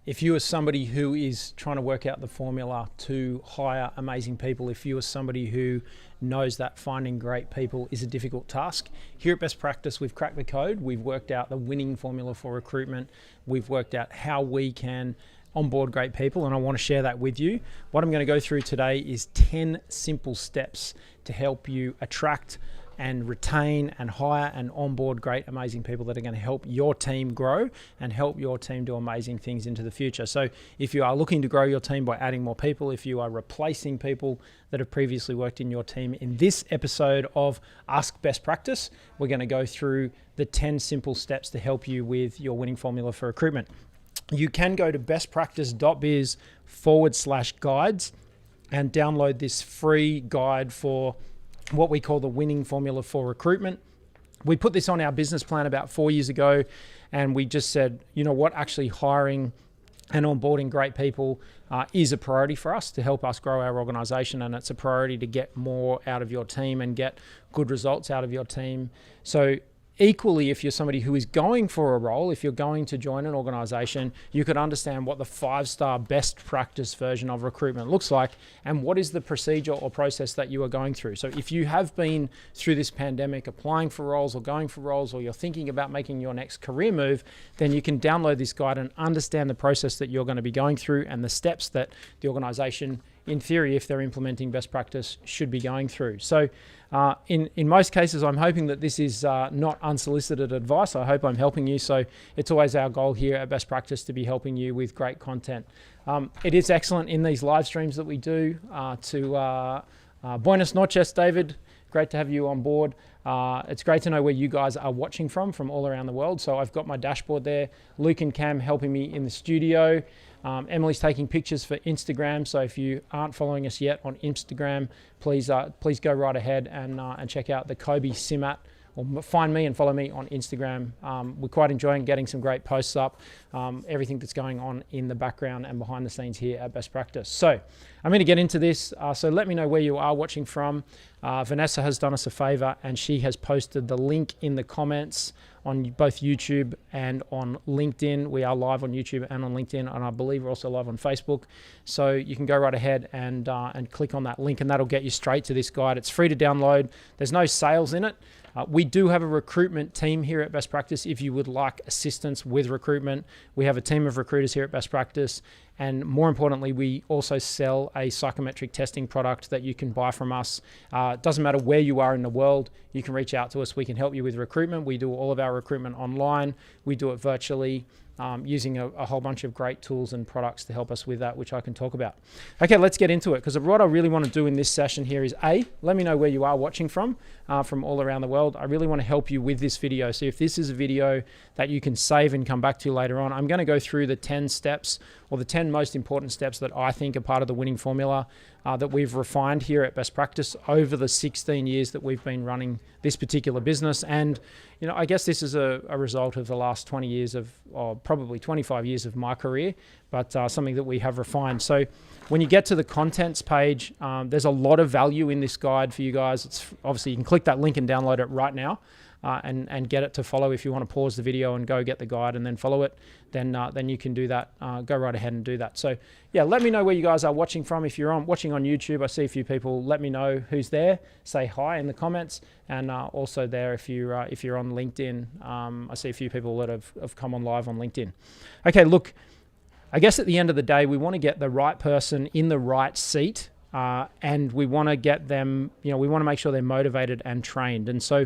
If you are somebody who is trying to work out the formula to hire amazing people, if you are somebody who knows that finding great people is a difficult task, here at Best Practice, we've cracked the code. We've worked out the winning formula for recruitment. We've worked out how we can onboard great people, and I want to share that with you. What I'm going to go through today is 10 simple steps to help you attract and retain and hire and onboard great, amazing people that are going to help your team grow and help your team do amazing things into the future. So if you are looking to grow your team by adding more people, if you are replacing people that have previously worked in your team, in this episode of Ask Best Practice, we're going to go through the 10 simple steps to help you with your winning formula for recruitment. You can go to bestpractice.biz/guides and download this free guide for what we call the winning formula for recruitment. We put this on our business plan about 4 years ago, and we just said, you know what, actually hiring and onboarding great people is a priority for us to help us grow our organization, and it's a priority to get more out of your team and get good results out of your team. So equally, if you're somebody who is going for a role, if you're going to join an organization, you could understand what the 5-star best practice version of recruitment looks like and what is the procedure or process that you are going through. So if you have been through this pandemic applying for roles or going for roles, or you're thinking about making your next career move, then you can download this guide and understand the process that you're going to be going through and the steps that the organization, in theory, if they're implementing best practice, should be going through. So in most cases, I'm hoping that this is not unsolicited advice. I hope I'm helping you. So it's always our goal here at Best Practice to be helping you with great content. It is excellent in these live streams that we do Buenas noches, David. Great to have you on board. It's great to know where you guys are watching from all around the world. So I've got my dashboard there. Luke and Cam helping me in the studio. Emily's taking pictures for Instagram. So if you aren't following us yet on Instagram, please go right ahead and check out the Kobe Simat, or find me and follow me on Instagram. We're quite enjoying getting some great posts up, everything that's going on in the background and behind the scenes here at Best Practice. So I'm going to get into this. So let me know where you are watching from. Vanessa has done us a favor and she has posted the link in the comments on both YouTube and on LinkedIn. We are live on YouTube and on LinkedIn, and I believe we're also live on Facebook. So you can go right ahead and click on that link, and that'll get you straight to this guide. It's free to download. There's no sales in it. We do have a recruitment team here at Best Practice. If you would like assistance with recruitment, we have a team of recruiters here at Best Practice. And more importantly, we also sell a psychometric testing product that you can buy from us. It doesn't matter where you are in the world, you can reach out to us. We can help you with recruitment. We do all of our recruitment online. We do it virtually, using a whole bunch of great tools and products to help us with that, which I can talk about. Okay, let's get into it, because what I really want to do in this session here is let me know where you are watching from all around the world. I really want to help you with this video. So if this is a video that you can save and come back to later on, I'm going to go through the 10 steps, or the 10 most important steps that I think are part of the winning formula that we've refined here at Best Practice over the 16 years that we've been running this particular business. And you know, I guess this is a result of the last 20 years of, or probably 25 years of my career, but something that we have refined. So when you get to the contents page, there's a lot of value in this guide for you guys. It's obviously, you can click that link and download it right now. And get it to follow. If you want to pause the video and go get the guide and then follow it, then you can do that. Go right ahead and do that. So yeah, let me know where you guys are watching from. If you're watching on YouTube, I see a few people. Let me know who's there. Say hi in the comments, and also there if you're on LinkedIn. I see a few people that have come on live on LinkedIn. Okay, look, I guess at the end of the day, we want to get the right person in the right seat. And we want to get them, we want to make sure they're motivated and trained. And so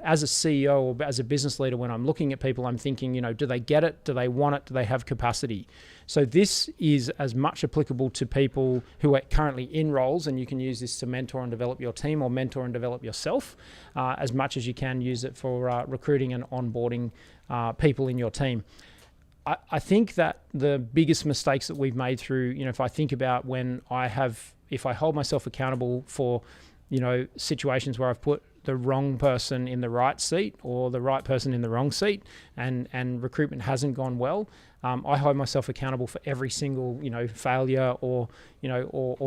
as a CEO or as a business leader, when I'm looking at people, I'm thinking, do they get it? Do they want it? Do they have capacity? So this is as much applicable to people who are currently in roles, and you can use this to mentor and develop your team or mentor and develop yourself, as much as you can use it for recruiting and onboarding people in your team. I think that the biggest mistakes that we've made through, if I think about if I hold myself accountable for, situations where I've put the wrong person in the right seat or the right person in the wrong seat, and recruitment hasn't gone well, I hold myself accountable for every single, failure or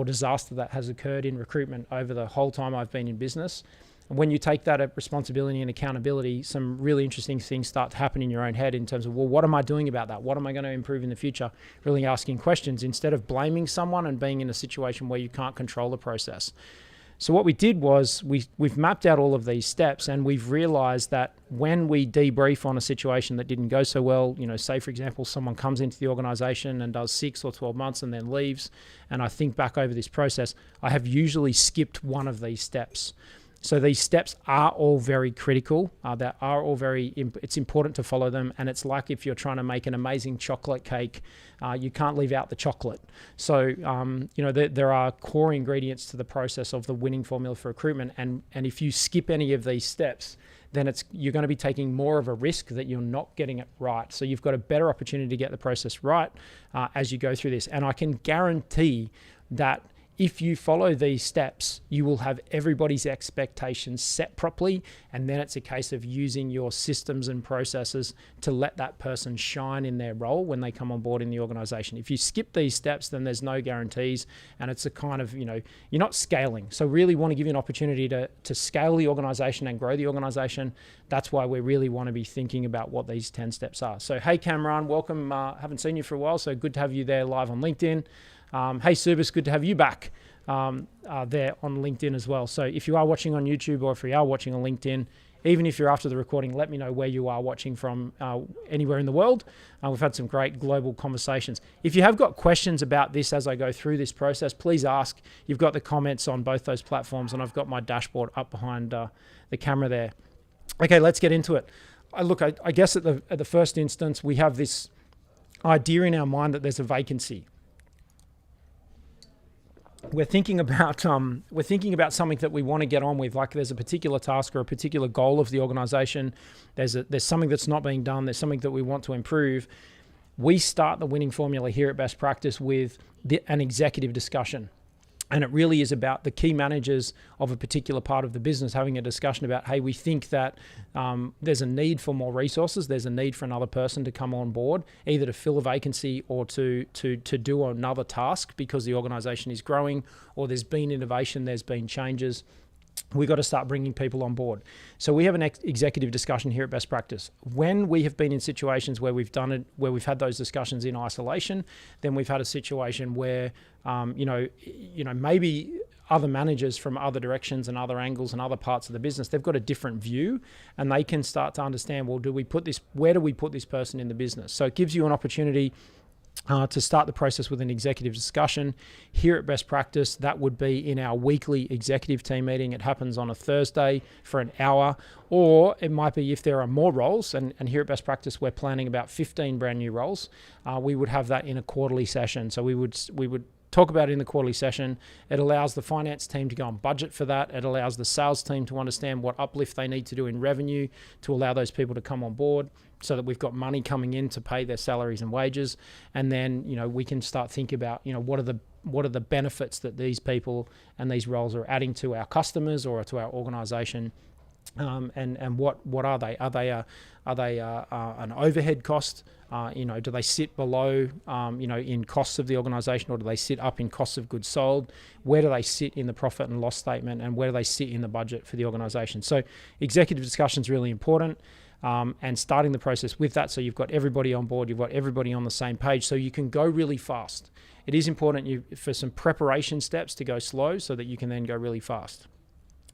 disaster that has occurred in recruitment over the whole time I've been in business. when you take that responsibility and accountability, some really interesting things start to happen in your own head in terms of, well, what am I doing about that? What am I going to improve in the future? Really asking questions instead of blaming someone and being in a situation where you can't control the process. So what we did was we've mapped out all of these steps, and we've realized that when we debrief on a situation that didn't go so well, say for example, someone comes into the organization and does 6 or 12 months and then leaves, and I think back over this process, I have usually skipped one of these steps. So these steps are all very critical. It's important to follow them. And it's like if you're trying to make an amazing chocolate cake, you can't leave out the chocolate. So, there are core ingredients to the process of the winning formula for recruitment. And if you skip any of these steps, then you're going to be taking more of a risk that you're not getting it right. So you've got a better opportunity to get the process right as you go through this. And I can guarantee that if you follow these steps, you will have everybody's expectations set properly, and then it's a case of using your systems and processes to let that person shine in their role when they come on board in the organization. If you skip these steps, then there's no guarantees, and it's a kind of, you're not scaling. So really want to give you an opportunity to scale the organization and grow the organization. That's why we really want to be thinking about what these 10 steps are. So, hey, Cameron, welcome. Haven't seen you for a while, so good to have you there live on LinkedIn. Hey, Subis, good to have you back there on LinkedIn as well. So if you are watching on YouTube or if you are watching on LinkedIn, even if you're after the recording, let me know where you are watching from anywhere in the world. We've had some great global conversations. If you have got questions about this as I go through this process, please ask. You've got the comments on both those platforms, and I've got my dashboard up behind the camera there. Okay, let's get into it. I guess at the first instance, we have this idea in our mind that there's a vacancy. We're thinking about something that we want to get on with, like there's a particular task or a particular goal of the organization. There's something that's not being done. There's something that we want to improve. We start the winning formula here at Best Practice with an executive discussion. And it really is about the key managers of a particular part of the business having a discussion about, hey, we think that there's a need for more resources. There's a need for another person to come on board, either to fill a vacancy or to do another task because the organization is growing, or there's been innovation, there's been changes. We've got to start bringing people on board. So we have an executive discussion here at Best Practice. When we have been in situations where we've done it, where we've had those discussions in isolation, then we've had a situation where, maybe other managers from other directions and other angles and other parts of the business, they've got a different view, and they can start to understand, well, where do we put this person in the business? So it gives you an opportunity to start the process with an executive discussion. Here at Best Practice, that would be in our weekly executive team meeting. It happens on a Thursday for an hour, or it might be if there are more roles, and here at Best Practice, we're planning about 15 brand new roles. We would have that in a quarterly session. So we would talk about it in the quarterly session. It allows the finance team to go on budget for that. It allows the sales team to understand what uplift they need to do in revenue to allow those people to come on board, so that we've got money coming in to pay their salaries and wages. And then, we can start thinking about, what are the benefits that these people and these roles are adding to our customers or to our organization. And what are they? Are they an overhead cost? Do they sit below, in costs of the organization, or do they sit up in costs of goods sold? Where do they sit in the profit and loss statement, and where do they sit in the budget for the organization? So executive discussion is really important. And starting the process with that, so you've got everybody on board, you've got everybody on the same page, so you can go really fast. It is important for some preparation steps to go slow so that you can then go really fast.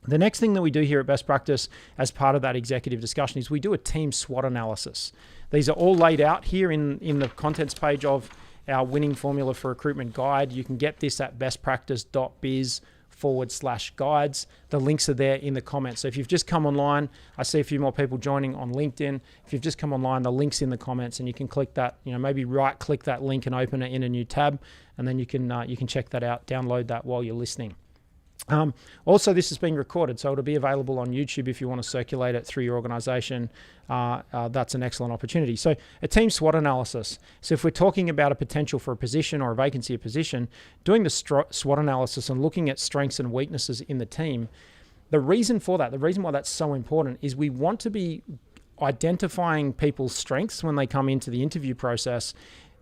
The next thing that we do here at Best Practice as part of that executive discussion is we do a team SWOT analysis. These are all laid out here in the contents page of our Winning Formula for Recruitment guide. You can get this at bestpractice.biz/guides. The links are there in the comments. So if you've just come online, I see a few more people joining on LinkedIn. If you've just come online, the link's in the comments, and you can click that, maybe right click that link and open it in a new tab, and then you can check that out, download that while you're listening. Also, this is being recorded, so it'll be available on YouTube if you want to circulate it through your organization. That's an excellent opportunity. So a team SWOT analysis. So if we're talking about a potential for a position or a vacancy of position, doing the SWOT analysis and looking at strengths and weaknesses in the team, the reason why that's so important is we want to be identifying people's strengths when they come into the interview process,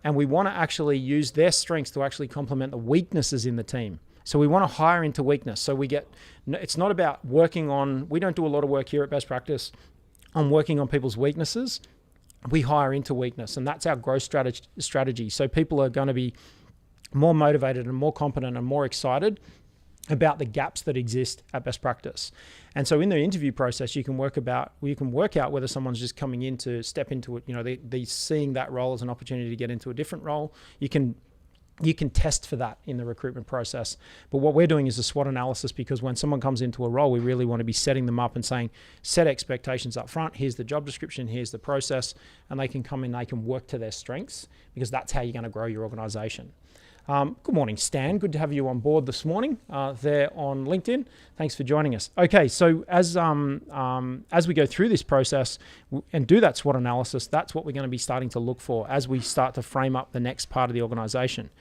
and we want to actually use their strengths to actually complement the weaknesses in the team. So we want to hire into weakness. So it's not about we don't do a lot of work here at Best Practice on working on people's weaknesses. We hire into weakness, and that's our growth strategy. So people are going to be more motivated and more competent and more excited about the gaps that exist at Best Practice. And so in the interview process, you can work out whether someone's just coming in to step into it. They're seeing that role as an opportunity to get into a different role. You can test for that in the recruitment process. But what we're doing is a SWOT analysis, because when someone comes into a role, we really want to be setting them up and saying, set expectations up front. Here's the job description, here's the process, and they can come in, they can work to their strengths, because that's how you're going to grow your organization. Good morning, Stan. Good to have you on board this morning there on LinkedIn. Thanks for joining us. Okay, so as we go through this process and do that SWOT analysis, that's what we're going to be starting to look for as we start to frame up the next part of the organization.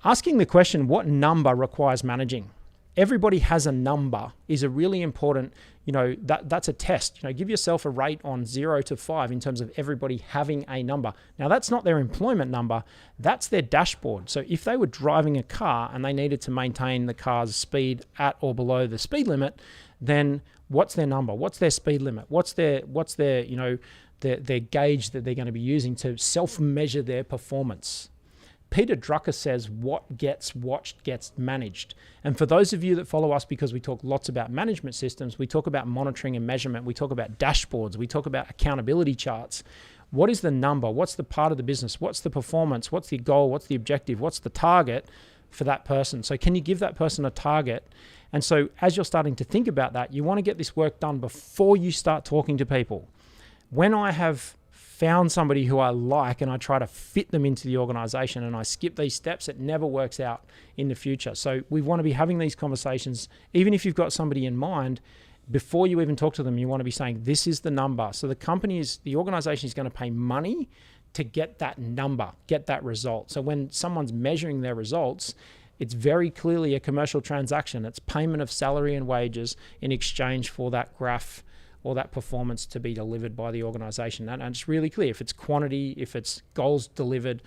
Asking the question, what number requires managing? Everybody has a number is a really important, that's a test. Give yourself a rate on 0 to 5 in terms of everybody having a number. Now, that's not their employment number, that's their dashboard. So if they were driving a car and they needed to maintain the car's speed at or below the speed limit, then what's their number? What's their speed limit? What's their their gauge that they're going to be using to self-measure their performance? Peter Drucker says, what gets watched gets managed. And for those of you that follow us, because we talk lots about management systems, we talk about monitoring and measurement, we talk about dashboards, we talk about accountability charts. What is the number? What's the part of the business? What's the performance? What's the goal? What's the objective? What's the target for that person? So can you give that person a target? And so as you're starting to think about that, you want to get this work done before you start talking to people. When I have found somebody who I like and I try to fit them into the organization and I skip these steps, it never works out in the future. So we want to be having these conversations. Even if you've got somebody in mind, before you even talk to them, you want to be saying, this is the number. So the organization is going to pay money to get that number, get that result. So when someone's measuring their results, it's very clearly a commercial transaction. It's payment of salary and wages in exchange for that graph or that performance to be delivered by the organization. And it's really clear. If it's quantity, if it's goals delivered,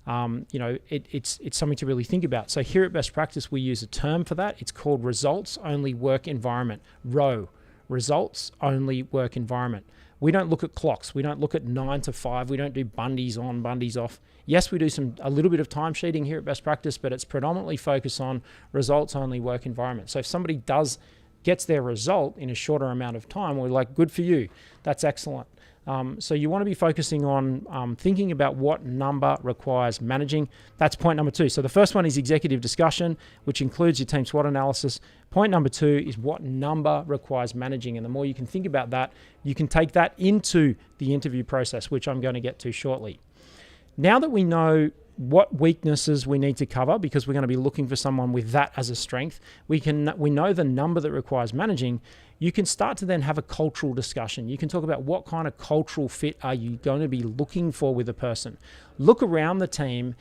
it's something to really think about. So here at Best Practice, we use a term for that. It's called results only work environment, ROWE, results only work environment. We don't look at clocks. We don't look at 9 to 5. We don't do bundies on, bundies off. Yes, we do a little bit of time sheeting here at Best Practice, but it's predominantly focused on results only work environment. So if somebody gets their result in a shorter amount of time, we're like, good for you. That's excellent. So you want to be focusing on thinking about what number requires managing. That's point number 2. So the first one is executive discussion, which includes your team SWOT analysis. Point number 2 is what number requires managing. And the more you can think about that, you can take that into the interview process, which I'm going to get to shortly. Now that we know what weaknesses we need to cover, because we're going to be looking for someone with that as a strength, we know the number that requires managing. You can start to then have a cultural discussion. You can talk about what kind of cultural fit are you going to be looking for with a person. Look around the team.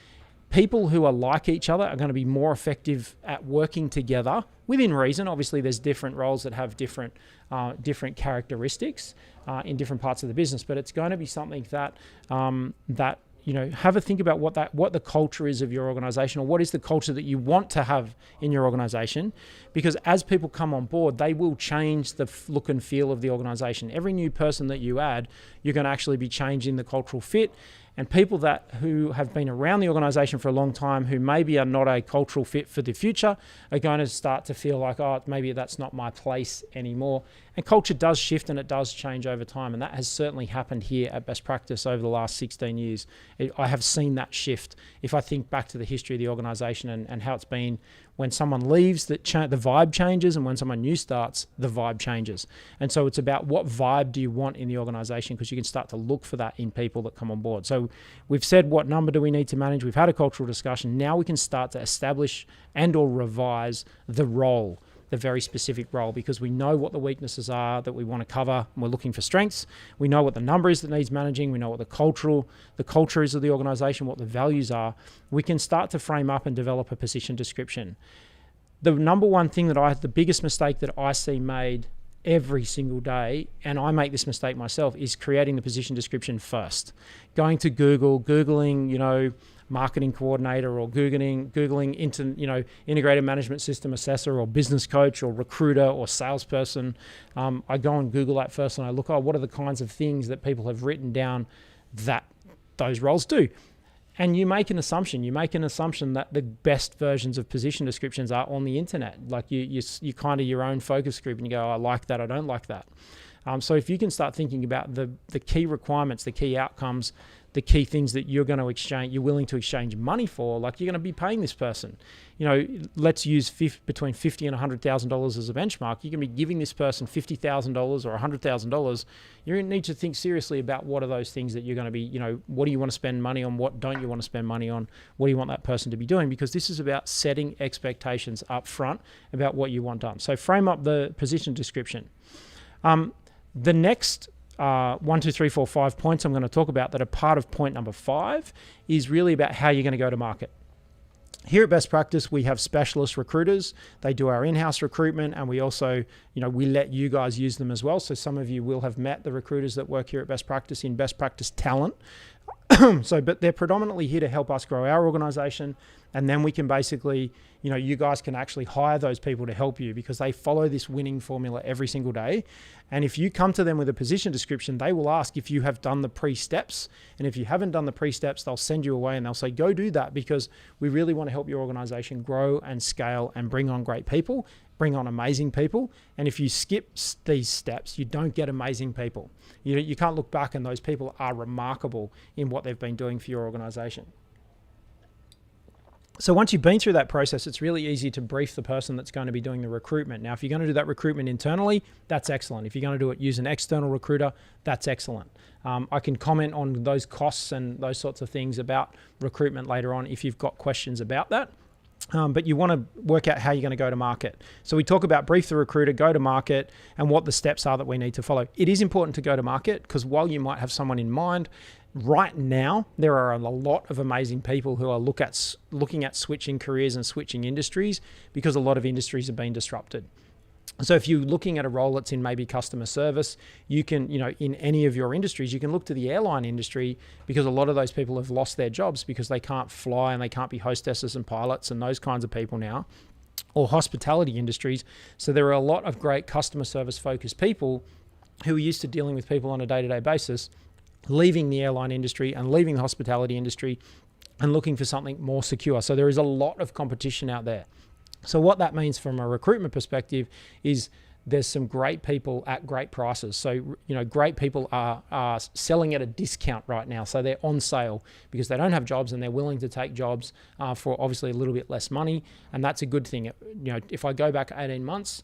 People who are like each other are going to be more effective at working together within reason. Obviously, there's different roles that have different characteristics in different parts of the business, but it's going to be something that have a think about what the culture is of your organization, or what is the culture that you want to have in your organization, because as people come on board, they will change the look and feel of the organization. Every new person that you add, you're going to actually be changing the cultural fit. And people who have been around the organization for a long time, who maybe are not a cultural fit for the future, are going to start to feel like, oh, maybe that's not my place anymore. And culture does shift and it does change over time. And that has certainly happened here at Best Practice over the last 16 years. I have seen that shift. If I think back to the history of the organization and how it's been, when someone leaves, the vibe changes, and when someone new starts, the vibe changes. And so it's about what vibe do you want in the organization, because you can start to look for that in people that come on board. So we've said, what number do we need to manage? We've had a cultural discussion. Now we can start to establish and or revise the role, the very specific role, because we know what the weaknesses are that we want to cover, and we're looking for strengths. We know what the number is that needs managing. We know what the culture is of the organization, what the values are. We can start to frame up and develop a position description. The number one thing the biggest mistake that I see made every single day, and I make this mistake myself, is creating the position description first. Going to Googling, marketing coordinator or Googling integrated management system assessor or business coach or recruiter or salesperson. I go and Google that first and I look, what are the kinds of things that people have written down that those roles do? And you make an assumption. You make an assumption that the best versions of position descriptions are on the internet. Like you kind of your own focus group and you go, I like that, I don't like that. So if you can start thinking about the key requirements, the key outcomes, the key things that you're willing to exchange money for, like you're going to be paying this person. Let's use between $50,000 and $100,000 as a benchmark. You can be giving this person $50,000 or $100,000. You need to think seriously about what are those things that you're going to be, what do you want to spend money on? What don't you want to spend money on? What do you want that person to be doing? Because this is about setting expectations up front about what you want done. So frame up the position description. The next 1, 2, 3, 4, 5 points I'm going to talk about that are part of point number 5 is really about how you're going to go to market. Here at Best Practice, we have specialist recruiters. They do our in-house recruitment, and we also, we let you guys use them as well. So some of you will have met the recruiters that work here at Best Practice in Best Practice Talent. But they're predominantly here to help us grow our organization. And then we can basically, you guys can actually hire those people to help you because they follow this winning formula every single day. And if you come to them with a position description, they will ask if you have done the pre-steps. And if you haven't done the pre-steps, they'll send you away and they'll say, go do that because we really want to help your organization grow and scale and bring on great people, bring on amazing people. And if you skip these steps, you don't get amazing people. You can't look back and those people are remarkable in what they've been doing for your organization. So once you've been through that process, it's really easy to brief the person that's going to be doing the recruitment. Now, if you're going to do that recruitment internally, that's excellent. If you're going to do it use an external recruiter, that's excellent. I can comment on those costs and those sorts of things about recruitment later on if you've got questions about that. But you want to work out how you're going to go to market. So we talk about brief the recruiter, go to market, and what the steps are that we need to follow. It is important to go to market because while you might have someone in mind, right now, there are a lot of amazing people who are looking at switching careers and switching industries because a lot of industries have been disrupted. So if you're looking at a role that's in maybe customer service, you can, in any of your industries, you can look to the airline industry because a lot of those people have lost their jobs because they can't fly and they can't be hostesses and pilots and those kinds of people now, or hospitality industries. So there are a lot of great customer service focused people who are used to dealing with people on a day-to-day basis, leaving the airline industry and leaving the hospitality industry and looking for something more secure. So there is a lot of competition out there. So what that means from a recruitment perspective is there's some great people at great prices. So, great people are selling at a discount right now. So they're on sale because they don't have jobs and they're willing to take jobs for obviously a little bit less money. And that's a good thing. If I go back 18 months,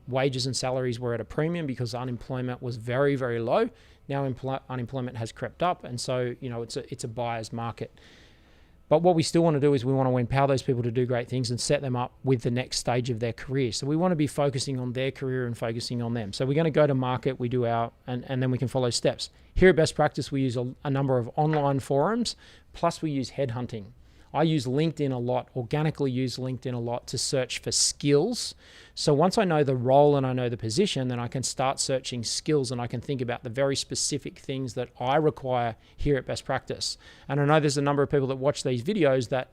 wages and salaries were at a premium because unemployment was very, very low. Now unemployment has crept up. And so, it's a buyer's market. But what we still want to do is we want to empower those people to do great things and set them up with the next stage of their career. So we want to be focusing on their career and focusing on them. So we're going to go to market, we do and then we can follow steps. Here at Best Practice, we use a number of online forums, plus we use headhunting. I use LinkedIn a lot, organically use LinkedIn a lot to search for skills. So once I know the role and I know the position, then I can start searching skills and I can think about the very specific things that I require here at Best Practice. And I know there's a number of people that watch these videos that,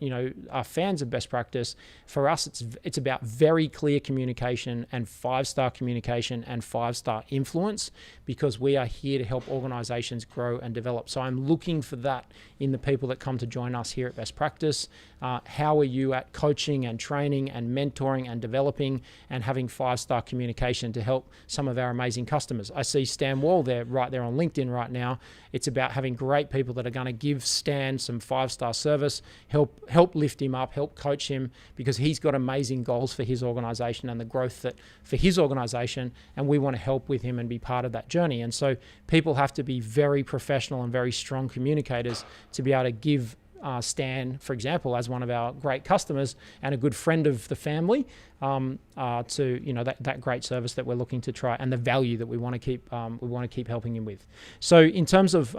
are fans of Best Practice. For us, it's about very clear communication and 5-star communication and 5-star influence because we are here to help organizations grow and develop. So I'm looking for that in the people that come to join us here at Best Practice. How are you at coaching and training and mentoring and developing and having 5-star communication to help some of our amazing customers? I see Stan Wall right there on LinkedIn right now. It's about having great people that are going to give Stan some 5-star service, help lift him up, help coach him because he's got amazing goals for his organization and the growth that for his organization, and we want to help with him and be part of that journey. And so people have to be very professional and very strong communicators to be able to give Stan, for example, as one of our great customers and a good friend of the family, to that great service that we're looking to try and the value that we want to keep helping him with. So in terms of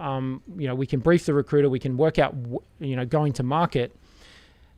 we can brief the recruiter, we can work out going to market.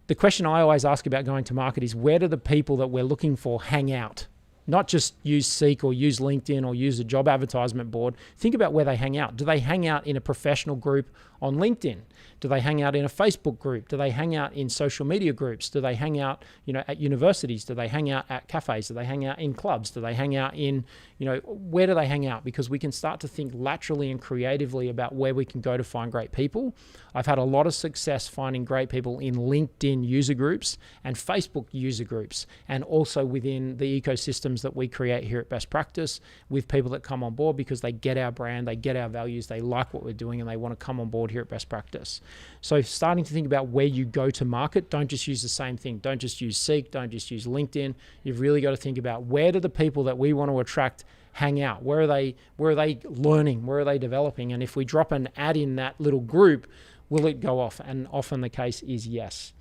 The question I always ask about going to market is where do the people that we're looking for hang out? not just use Seek or use LinkedIn or use a job advertisement board. Think about where they hang out. Do they hang out in a professional group on LinkedIn? Do they hang out in a Facebook group? Do they hang out in social media groups? Do they hang out, at universities? Do they hang out at cafes? Do they hang out in clubs? Do they hang out in, where do they hang out? Because we can start to think laterally and creatively about where we can go to find great people. I've had a lot of success finding great people in LinkedIn user groups and Facebook user groups, and also within the ecosystems that we create here at Best Practice with people that come on board because they get our brand, they get our values, they like what we're doing, and they want to come on board here at Best Practice. So starting to think about where you go to market, don't just use the same thing. Don't just use Seek, don't just use LinkedIn. You've really got to think about where do the people that we want to attract hang out? Where are they learning? Where are they developing? And if we drop an ad in that little group, will it go off? And often the case is yes.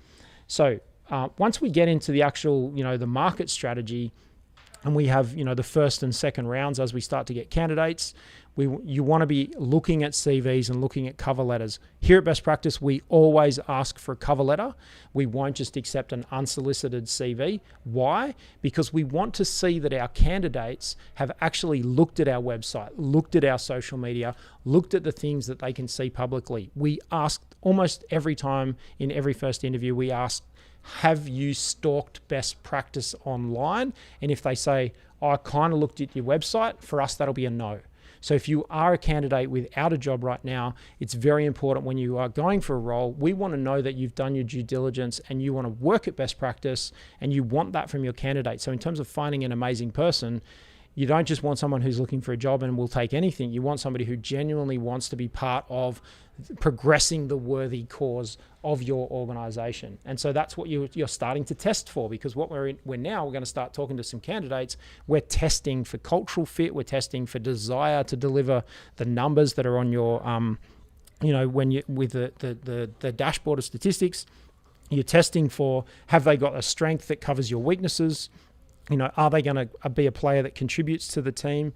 So once we get into the actual, the market strategy, and we have, the first and second rounds as we start to get candidates, you want to be looking at CVs and looking at cover letters. Here at Best Practice, we always ask for a cover letter. We won't just accept an unsolicited CV. Why? Because we want to see that our candidates have actually looked at our website, looked at our social media, looked at the things that they can see publicly. We ask almost every time in every first interview, we ask, have you stalked Best Practice online? And if they say, I kind of looked at your website, for us, that'll be a no. So if you are a candidate without a job right now, it's very important when you are going for a role, we want to know that you've done your due diligence and you want to work at Best Practice, and you want that from your candidate. So in terms of finding an amazing person, you don't just want someone who's looking for a job and will take anything. You want somebody who genuinely wants to be part of progressing the worthy cause of your organization. And so that's what you're starting to test for, because what we're going to start talking to some candidates. We're testing for cultural fit. We're testing for desire to deliver the numbers that are on your, when you with the dashboard of statistics. You're testing for, have they got a strength that covers your weaknesses? Are they going to be a player that contributes to the team?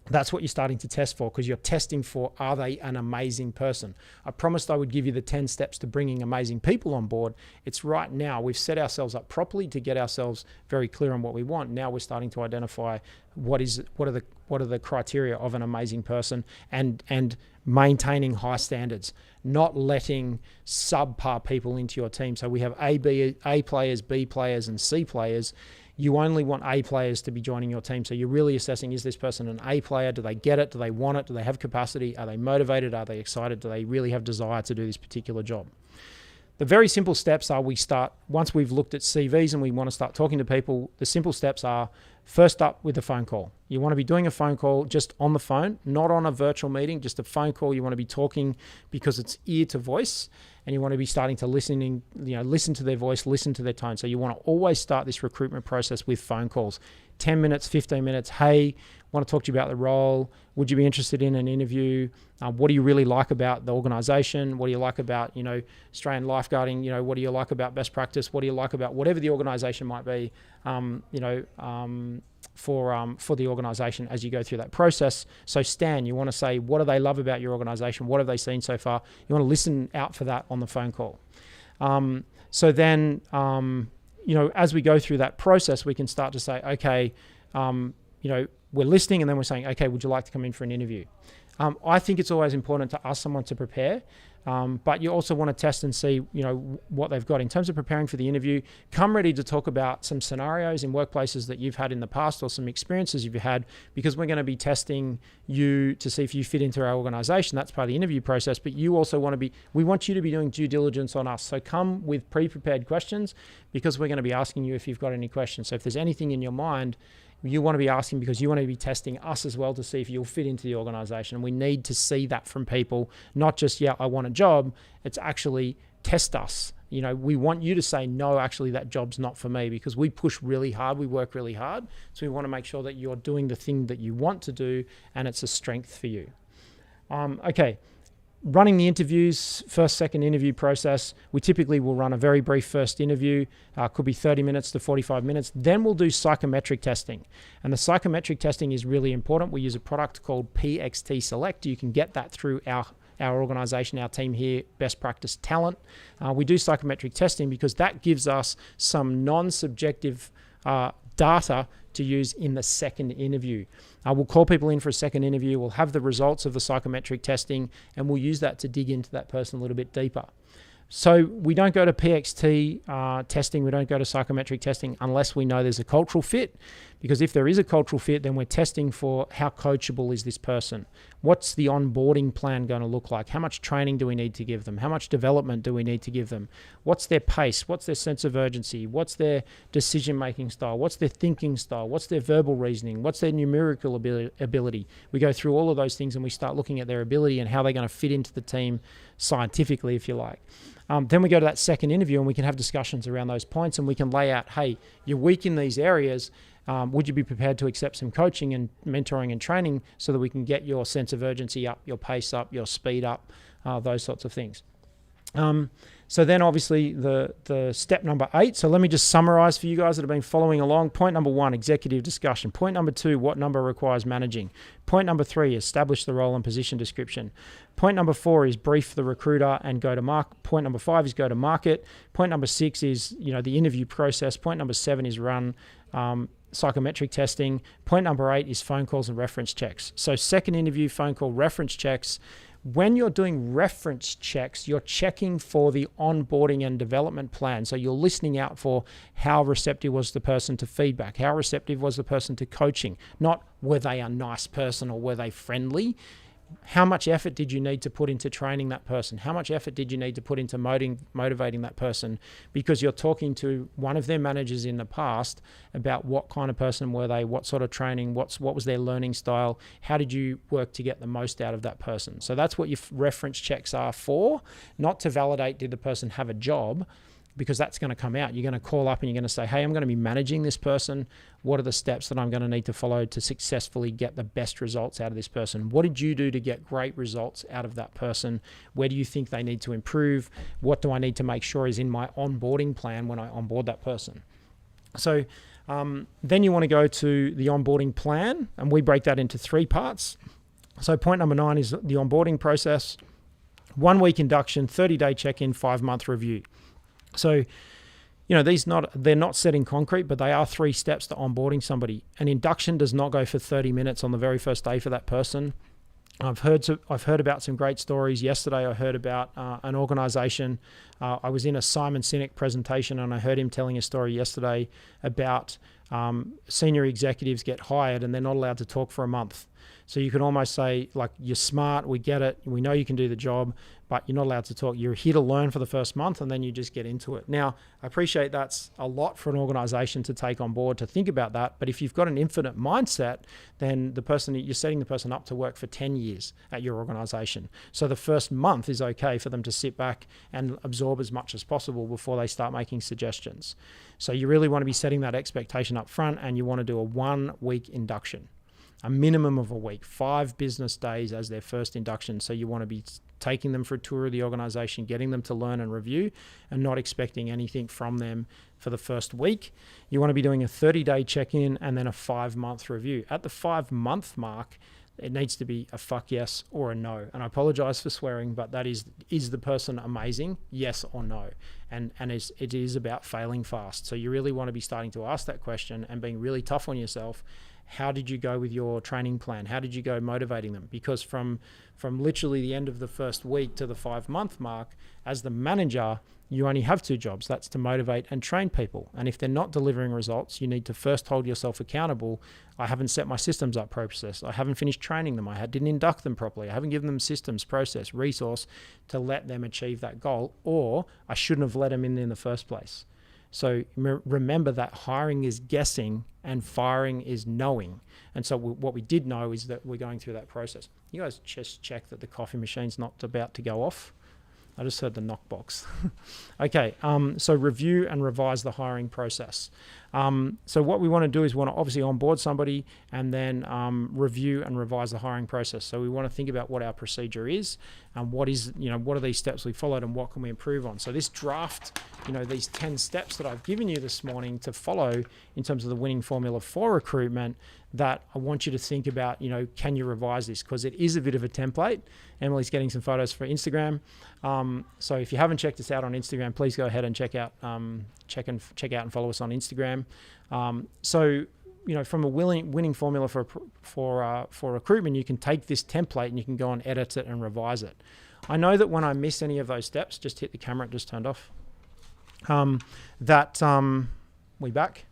That's what you're starting to test for, because you're testing for, are they an amazing person? I promised I would give you the 10 steps to bringing amazing people on board. It's right now. We've set ourselves up properly to get ourselves very clear on what we want. Now we're starting to identify what are the criteria of an amazing person, and maintaining high standards, not letting subpar people into your team. So we have A players, B players, and C players. You only want A players to be joining your team. So you're really assessing, is this person an A player? Do they get it? Do they want it? Do they have capacity? Are they motivated? Are they excited? Do they really have desire to do this particular job? The very simple steps are, once we've looked at CVs and we want to start talking to people, the simple steps are, first up with a phone call. You want to be doing a phone call just on the phone, not on a virtual meeting, just a phone call. You want to be talking because it's ear to voice, and you want to be starting to listen to their voice, listen to their tone. So you want to always start this recruitment process with phone calls. 10 minutes, 15 minutes. Hey, want to talk to you about the role. Would you be interested in an interview? What do you really like about the organization? What do you like about, Australian lifeguarding? What do you like about Best Practice? What do you like about whatever the organization might be, for the organization as you go through that process. So Stan, you want to say, what do they love about your organization? What have they seen so far? You want to listen out for that on the phone call. So then, as we go through that process, we can start to say, okay, we're listening, and then we're saying, okay, would you like to come in for an interview? I think it's always important to ask someone to prepare, but you also want to test and see, what they've got. In terms of preparing for the interview, come ready to talk about some scenarios in workplaces that you've had in the past, or some experiences you've had, because we're going to be testing you to see if you fit into our organization. That's part of the interview process, but you also we want you to be doing due diligence on us. So come with pre-prepared questions, because we're going to be asking you if you've got any questions. So if there's anything in your mind, you want to be asking, because you want to be testing us as well to see if you'll fit into the organization. We need to see that from people, not just, yeah, I want a job. It's actually test us. We want you to say, no, actually that job's not for me, because we push really hard. We work really hard. So we want to make sure that you're doing the thing that you want to do, and it's a strength for you. Okay. Running the interviews, first, second interview process, we typically will run a very brief first interview, could be 30 minutes to 45 minutes. Then we'll do psychometric testing. And the psychometric testing is really important. We use a product called PXT Select. You can get that through our organization, our team here, Best Practice Talent. We do psychometric testing because that gives us some non-subjective data to use in the second interview. We'll call people in for a second interview. We'll have the results of the psychometric testing, and we'll use that to dig into that person a little bit deeper. So we don't go to PXT testing, we don't go to psychometric testing unless we know there's a cultural fit, because if there is a cultural fit, then we're testing for how coachable is this person? What's the onboarding plan going to look like? How much training do we need to give them? How much development do we need to give them? What's their pace? What's their sense of urgency? What's their decision-making style? What's their thinking style? What's their verbal reasoning? What's their numerical ability? We go through all of those things and we start looking at their ability and how they're going to fit into the team scientifically, if you like. Then we go to that second interview and we can have discussions around those points, and we can lay out, hey, you're weak in these areas. Would you be prepared to accept some coaching and mentoring and training so that we can get your sense of urgency up, your pace up, your speed up, those sorts of things. So then obviously the step number 8. So let me just summarize for you guys that have been following along. Point number 1, executive discussion. Point number 2, what number requires managing. Point number 3, establish the role and position description. Point number 4 is brief the recruiter and go to market. Point number 5 is go to market. Point number 6 is, the interview process. Point number 7 is run psychometric testing. Point number 8 is phone calls and reference checks. So second interview, phone call, reference checks. When you're doing reference checks, you're checking for the onboarding and development plan. So you're listening out for how receptive was the person to feedback, how receptive was the person to coaching, not were they a nice person or were they friendly. How much effort did you need to put into training that person? How much effort did you need to put into motivating that person? Because you're talking to one of their managers in the past about what kind of person were they, what sort of training, what was their learning style, how did you work to get the most out of that person? So that's what your reference checks are for, not to validate did the person have a job, because that's going to come out. You're going to call up and you're going to say, hey, I'm going to be managing this person. What are the steps that I'm going to need to follow to successfully get the best results out of this person? What did you do to get great results out of that person? Where do you think they need to improve? What do I need to make sure is in my onboarding plan when I onboard that person? So then you want to go to the onboarding plan, and we break that into 3 parts. So point number 9 is the onboarding process. 1 week induction, 30-day check-in, 5-month review. So, they're not set in concrete, but they are 3 steps to onboarding somebody. An induction does not go for 30 minutes on the very first day for that person. I've heard about some great stories. Yesterday, I heard about an organization. I was in a Simon Sinek presentation, and I heard him telling a story yesterday about senior executives get hired and they're not allowed to talk for a month. So you can almost say, like, you're smart, we get it, we know you can do the job, but you're not allowed to talk. You're here to learn for the first month, and then you just get into it. Now, I appreciate that's a lot for an organization to take on board, to think about that, but if you've got an infinite mindset, then you're setting the person up to work for 10 years at your organization. So the first month is okay for them to sit back and absorb as much as possible before they start making suggestions. So you really want to be setting that expectation up front, and you want to do a 1-week induction. A minimum of a week, 5 business days as their first induction. So you want to be taking them for a tour of the organization, getting them to learn and review, and not expecting anything from them for the first week. You want to be doing a 30-day check-in and then a 5-month review. At the 5-month mark, it needs to be a fuck yes or a no. And I apologize for swearing, but that is the person amazing? Yes or no? And it is about failing fast. So you really want to be starting to ask that question and being really tough on yourself. How did you go with your training plan? How did you go motivating them? Because from literally the end of the first week to the 5-month mark, as the manager, you only have 2 jobs. That's to motivate and train people. And if they're not delivering results, you need to first hold yourself accountable. I haven't set my systems up process. I haven't finished training them. I didn't induct them properly. I haven't given them systems, process, resource to let them achieve that goal, or I shouldn't have let them in the first place. So remember that hiring is guessing and firing is knowing. And so what we did know is that we're going through that process. You guys just check that the coffee machine's not about to go off. I just heard the knock box. Okay, so review and revise the hiring process. So what we want to do is we want to obviously onboard somebody and then review and revise the hiring process. So we want to think about what our procedure is and what are these steps we followed and what can we improve on. So this draft, these 10 steps that I've given you this morning to follow in terms of the winning formula for recruitment, that I want you to think about, can you revise this? Because it is a bit of a template. Emily's getting some photos for Instagram. So if you haven't checked us out on Instagram, please go ahead and check out and follow us on Instagram. So from a winning formula for recruitment, you can take this template and you can go and edit it and revise it. I know that when I miss any of those steps, just hit the camera, it just turned off. We back,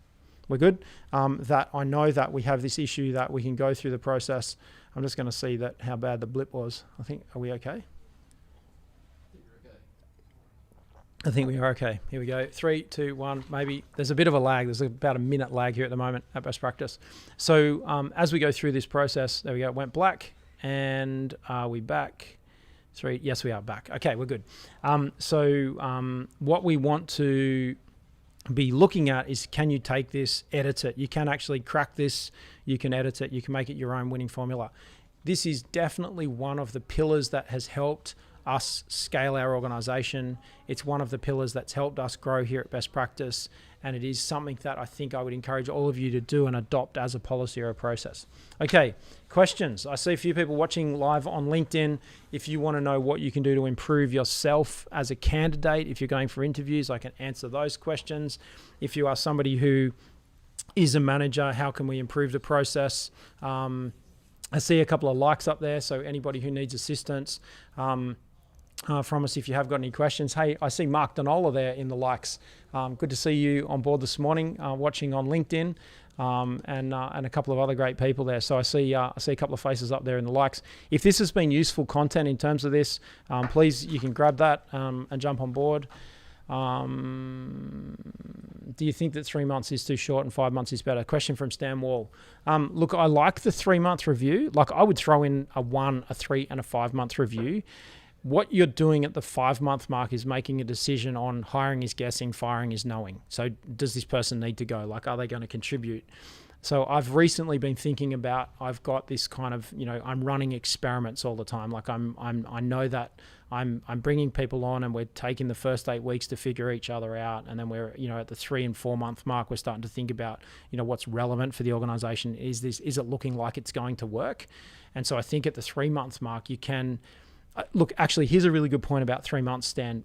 we're good. That I know that we have this issue that we can go through the process. I'm just going to see that how bad the blip was. I think, are we okay? I think we are okay. Here we go. 3, 2, 1. Maybe there's a bit of a lag. There's about a minute lag here at the moment at best practice. So as we go through this process, there we go. It went black, and are we back? 3. Yes, we are back. Okay, we're good. What we want to be looking at is, can you take this, edit it? You can actually crack this. You can edit it. You can make it your own winning formula. This is definitely one of the pillars that has helped us scale our organization. It's one of the pillars that's helped us grow here at Best Practice, and it is something that I think I would encourage all of you to do and adopt as a policy or a process. Okay, questions. I see a few people watching live on LinkedIn. If you want to know what you can do to improve yourself as a candidate, if you're going for interviews, I can answer those questions. If you are somebody who is a manager, how can we improve the process? I see a couple of likes up there, so anybody who needs assistance from us, if you have got any questions. Hey, I see Mark Donola there in the likes. Good to see you on board this morning, watching on LinkedIn, and a couple of other great people there. So I see a couple of faces up there in the likes. If this has been useful content in terms of this, please, you can grab that and jump on board. Do you think that 3 months is too short and 5 months is better? Question from Stan Wall. Look, I like the 3 month review. Like, I would throw in a 1, a 3, and a 5 month review. What you're doing at the 5 month mark is making a decision on hiring is guessing, firing is knowing. So does this person need to go? Like, are they going to contribute? So I've recently been thinking about, I've got this kind of, I'm running experiments all the time. Like, I know that I'm bringing people on, and we're taking the first 8 weeks to figure each other out. And then we're, at the 3 and 4 month mark, we're starting to think about, what's relevant for the organization. Is it looking like it's going to work? And so I think at the 3 month mark, you can, look, actually, here's a really good point about 3 months, Stan.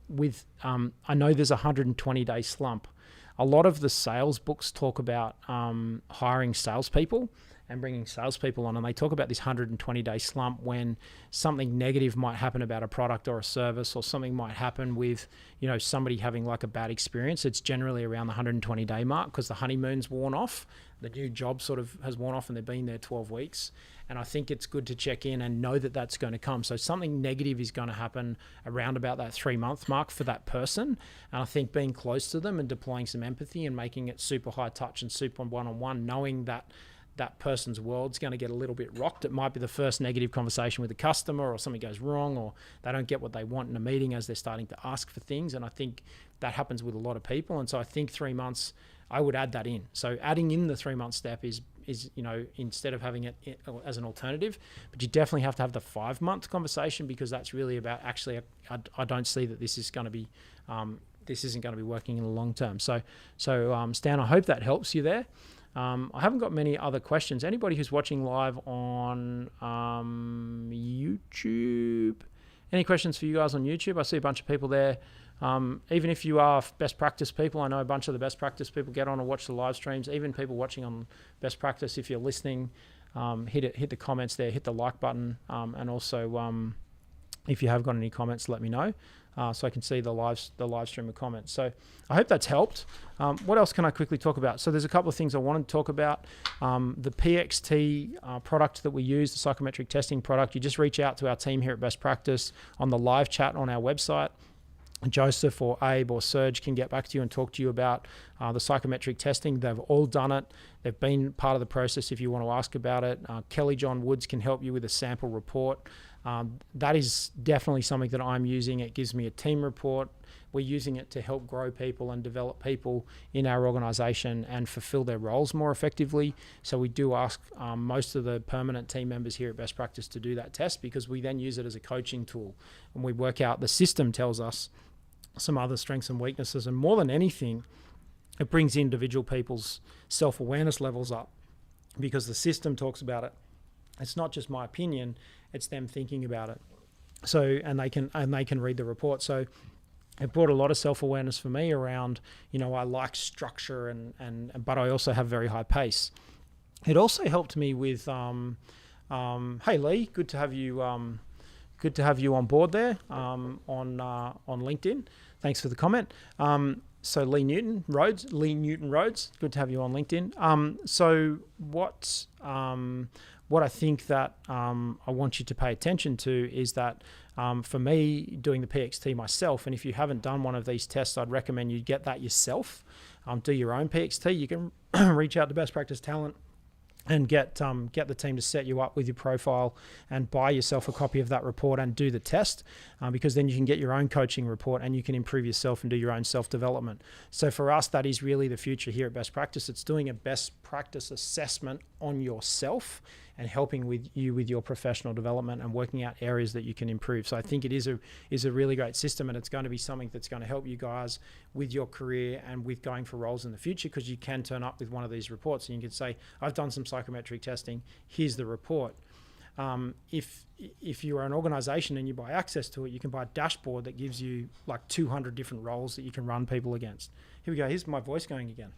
I know there's a 120-day slump. A lot of the sales books talk about hiring salespeople and bringing salespeople on, and they talk about this 120-day slump when something negative might happen about a product or a service, or something might happen with, somebody having like a bad experience. It's generally around the 120-day mark because the honeymoon's worn off. The new job sort of has worn off and they've been there 12 weeks. And I think it's good to check in and know that that's going to come. So something negative is going to happen around about that 3 month mark for that person. And I think being close to them and deploying some empathy and making it super high touch and super one-on-one, knowing that that person's world's going to get a little bit rocked. It might be the first negative conversation with a customer, or something goes wrong, or they don't get what they want in a meeting as they're starting to ask for things. And I think that happens with a lot of people. And so I think 3 months, I would add that in. So adding in the 3 month step is instead of having it as an alternative, but you definitely have to have the 5 month conversation, because that's really about, actually, I don't see that this is going to be, this isn't going to be working in the long term. So Stan, I hope that helps you there. I haven't got many other questions. Anybody who's watching live on YouTube, any questions for you guys on YouTube? I see a bunch of people there. Even if you are best practice people, I know a bunch of the best practice people get on and watch the live streams. Even people watching on best practice, if you're listening, hit the comments there, hit the like button, and also if you have got any comments, let me know, so I can see the live stream of comments. So I hope that's helped. What else can I quickly talk about? So there's a couple of things I wanted to talk about. The PXT product that we use, the psychometric testing product. You just reach out to our team here at Best Practice on the live chat on our website. Joseph or Abe or Serge can get back to you and talk to you about the psychometric testing. They've all done it. They've been part of the process if you want to ask about it. Kelly John Woods can help you with a sample report. That is definitely something that I'm using. It gives me a team report. We're using it to help grow people and develop people in our organization and fulfill their roles more effectively. So we do ask most of the permanent team members here at Best Practice to do that test, because we then use it as a coaching tool. And we work out, the system tells us some other strengths and weaknesses. And more than anything, it brings individual people's self-awareness levels up, because the system talks about it. It's not just my opinion, it's them thinking about it. So, and they can read the report. So it brought a lot of self-awareness for me around, I like structure but I also have very high pace. It also helped me with, hey Lee, good to have you on board there on LinkedIn. Thanks for the comment. So Lee Newton Rhodes, good to have you on LinkedIn. So what I think that I want you to pay attention to is that for me, doing the PXT myself, and if you haven't done one of these tests, I'd recommend you get that yourself. Do your own PXT. You can reach out to Best Practice Talent and get the team to set you up with your profile and buy yourself a copy of that report and do the test, because then you can get your own coaching report and you can improve yourself and do your own self-development. So for us, that is really the future here at Best Practice. It's doing a best practice assessment on yourself and helping with your professional development and working out areas that you can improve. So I think it is a really great system, and it's going to be something that's going to help you guys with your career and with going for roles in the future, because you can turn up with one of these reports and you can say, I've done some psychometric testing, here's the report. If you are an organization and you buy access to it, you can buy a dashboard that gives you like 200 different roles that you can run people against. Here we go. Here's my voice going again.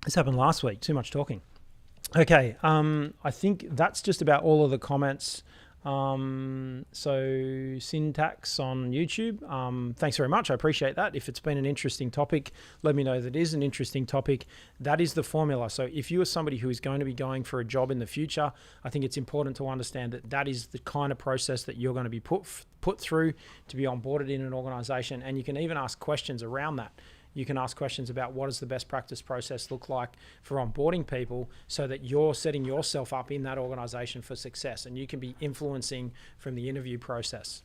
This happened last week. Too much talking. Okay, I think that's just about all of the comments. So Syntax on YouTube, thanks very much. I appreciate that. If it's been an interesting topic, let me know that it is an interesting topic. That is the formula. So if you are somebody who is going to be going for a job in the future, I think it's important to understand that that is the kind of process that you're going to be put through to be onboarded in an organization. And you can even ask questions around that. You can ask questions about what does the best practice process look like for onboarding people, so that you're setting yourself up in that organization for success, and you can be influencing from the interview process.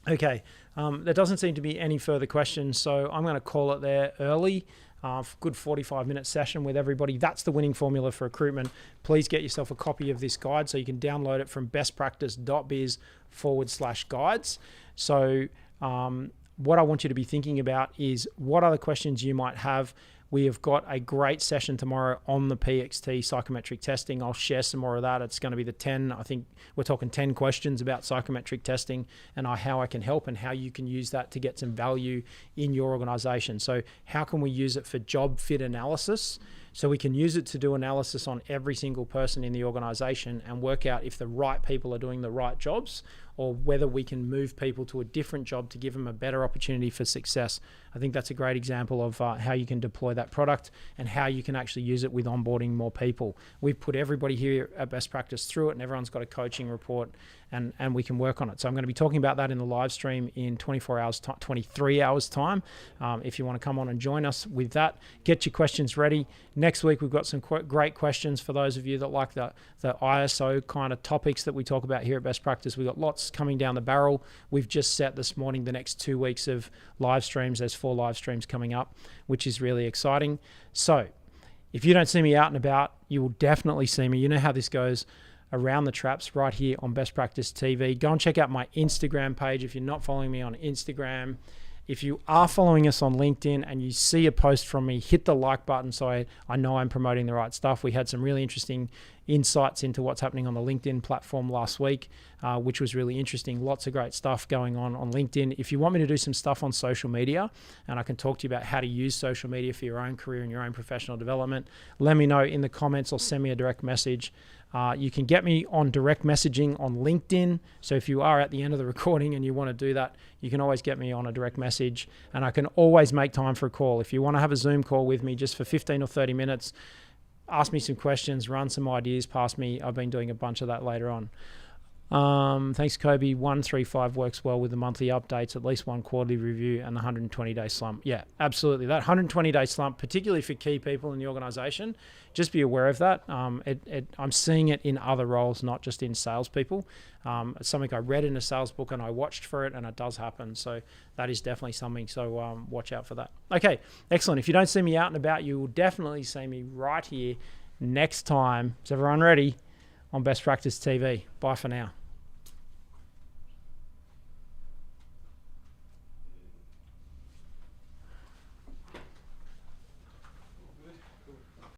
Okay, there doesn't seem to be any further questions, so I'm going to call it there early. Good 45-minute session with everybody. That's the winning formula for recruitment. Please get yourself a copy of this guide so you can download it from bestpractice.biz/guides. So what I want you to be thinking about is what other questions you might have. We have got a great session tomorrow on the PXT psychometric testing. I'll share some more of that. It's going to be the 10, I think we're talking 10 questions about psychometric testing and how I can help and how you can use that to get some value in your organization. So how can we use it for job fit analysis? So we can use it to do analysis on every single person in the organization and work out if the right people are doing the right jobs, or whether we can move people to a different job to give them a better opportunity for success. I think that's a great example of how you can deploy that product and how you can actually use it with onboarding more people. We've put everybody here at Best Practice through it, and everyone's got a coaching report, and we can work on it. So I'm going to be talking about that in the live stream in 23 hours time. If you want to come on and join us with that, get your questions ready. Next week, we've got some great questions for those of you that like the ISO kind of topics that we talk about here at Best Practice. We've got lots coming down the barrel. We've just set this morning the next 2 weeks of live streams. There's 4 live streams coming up, which is really exciting. So if you don't see me out and about, you will definitely see me. You know how this goes around the traps right here on Best Practice TV. Go and check out my Instagram page if you're not following me on Instagram. If you are following us on LinkedIn and you see a post from me, hit the like button so I know I'm promoting the right stuff. We had some really interesting insights into what's happening on the LinkedIn platform last week, which was really interesting. Lots of great stuff going on LinkedIn. If you want me to do some stuff on social media, and I can talk to you about how to use social media for your own career and your own professional development, let me know in the comments or send me a direct message. You can get me on direct messaging on LinkedIn. So if you are at the end of the recording and you want to do that, you can always get me on a direct message, and I can always make time for a call. If you want to have a Zoom call with me just for 15 or 30 minutes, ask me some questions, run some ideas past me. I've been doing a bunch of that later on. Thanks, Kobe. 135 works well with the monthly updates, at least one quarterly review, and the 120-day slump. Yeah, absolutely. That 120-day slump, particularly for key people in the organization, just be aware of that. I'm seeing it in other roles, not just in salespeople. It's something I read in a sales book and I watched for it, and it does happen. So that is definitely something. So watch out for that. Okay, excellent. If you don't see me out and about, you will definitely see me right here next time. Is everyone ready? On Best Practice TV. Bye for now.